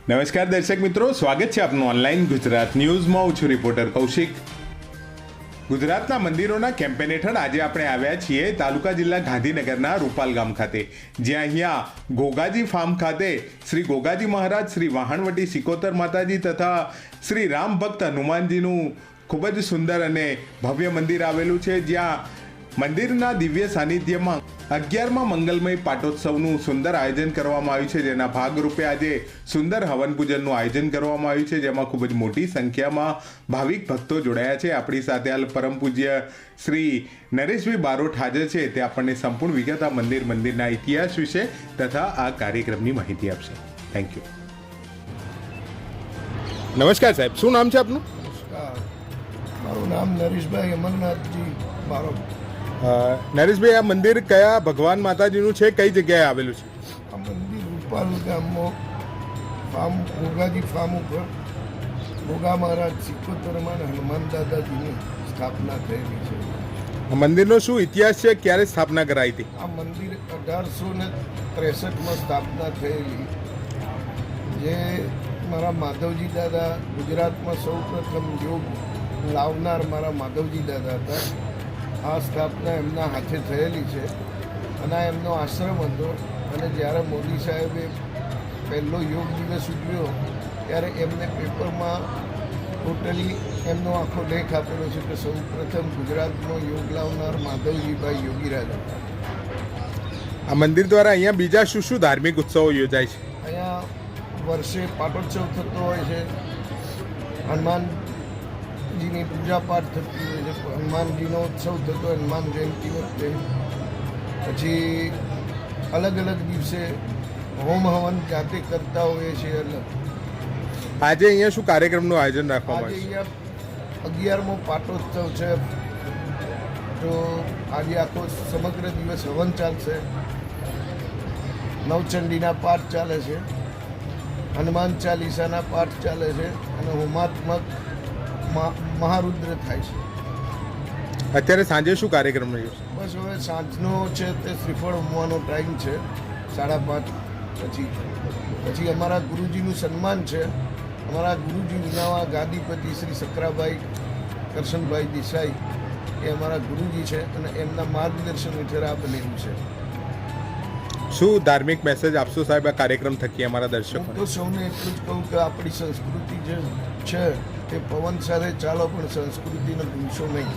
નમસ્કાર દર્શક મિત્રો, સ્વાગત છે આપનું ઓનલાઈન ગુજરાત ન્યૂઝમાં. હું છું રિપોર્ટર કૌશિક. ગુજરાતના મંદિરોના કેમ્પેન હેઠળ આજે આપણે આવ્યા છીએ તાલુકા જિલ્લા ગાંધીનગરના રૂપાલ ગામ ખાતે, જ્યાં અહીંયા ગોગાજી ફાર્મ ખાતે શ્રી ગોગાજી મહારાજ, શ્રી વાહણવટી સિકોતર માતાજી તથા શ્રી રામ ભક્ત હનુમાનજીનું ખૂબ જ સુંદર અને ભવ્ય મંદિર આવેલું છે, જ્યાં મંદિરના દિવ્ય સાનિધ્યમાં 11મા મંગલમય પાટોત્સવનું સુંદર આયોજન કરવામાં આવ્યું છે, જેના ભાગરૂપે આજે સુંદર હવન પૂજનનું આયોજન કરવામાં આવ્યું છે, જેમાં ખૂબ જ મોટી સંખ્યામાં ભાવિક ભક્તો જોડાયા છે. આપણી સાથે હાલ પરમ પૂજ્ય શ્રી નરેશભાઈ બારોટ હાજર છે. તે આપણને સંપૂર્ણ વિગત આ મંદિરના ઇતિહાસ વિશે તથા આ કાર્યક્રમની માહિતી આપશે. Thank you. નમસ્કાર સાહેબ, શું નામ છે આપનું? મારું નામ નરેશભાઈ અમરનાથજી બારોટ. નરેશભાઈ, આ મંદિર કયા ભગવાન માતાજીનું છે, કઈ જગ્યાએ આવેલું છે? આ મંદિર રૂપાલ ગામમાં ગોગાજી ફાર્મ ઉપર ગોગા મહારાજ સિકોતરમાં હનુમાન દાદાજીની સ્થાપના થયેલી છે. આ મંદિરનો શું ઇતિહાસ છે, ક્યારે સ્થાપના કરાઈ હતી? આ મંદિર 1863માં સ્થાપના થયેલી, જે મારા માધવજી દાદા ગુજરાતમાં સૌ પ્રથમ યોગ લાવનાર મારા માધવજી દાદા હતા. આ સ્થાપના એમના હાથે થયેલી છે અને આ એમનો આશ્રમ હતો. અને જ્યારે મોદી સાહેબે પહેલો યોગ દિવસ ઉજવ્યો ત્યારે એમને પેપરમાં ટોટલી એમનો આખો લેખ આપેલો છે કે સૌ પ્રથમ ગુજરાતનો યોગ લાવનાર માધવજીભાઈ યોગીરાજ હતા. આ મંદિર દ્વારા અહીંયા બીજા શું શું ધાર્મિક ઉત્સવો યોજાય છે? અહીંયા વર્ષે પાટોત્સવ થતો હોય છે, હનુમાનજીની પૂજા પાઠ થતી હોય છે, હનુમાનજીનો ઉત્સવ થતો હનુમાન જયંતિ વખતે. પછી અલગ અલગ દિવસે હોમ હવન જાતે કરતા હોઈએ છીએ. આજે અહીંયા શું કાર્યક્રમનું આયોજન રાખવામાં આજે આવ્યું? અહીંયા 11મો પાટોત્સવ છે, તો આજે આખો સમગ્ર દિવસ હવન ચાલશે, નવચંડીના પાઠ ચાલે છે, હનુમાન ચાલીસાના પાઠ ચાલે છે અને હોમાત્મક મહારુદ્ર થાય છે. અત્યારે સાંજે શું કાર્યક્રમ રહ્યો? બસ હવે સાંજનો છે તે શ્રીફળ ઉમવાનો ટાઈમ છે 5:30 પછી અમારા ગુરુજીનું સન્માન છે. અમારા ગુરુજી વિનાવા ગાદીપતિ શ્રી સકરાભાઈ કરશનભાઈ દેસાઈ એ અમારા ગુરુજી છે અને એમના માર્ગદર્શન હેઠળ આ બનેલું છે. શું ધાર્મિક મેસેજ આપશો સાહેબ આ કાર્યક્રમ થકી અમારા હું દર્શકો? તો સૌને એટલું જ કહું કે આપણી સંસ્કૃતિ જે છે તે પવન સાથે ચાલો, પણ સંસ્કૃતિને ભૂલશો નહીં.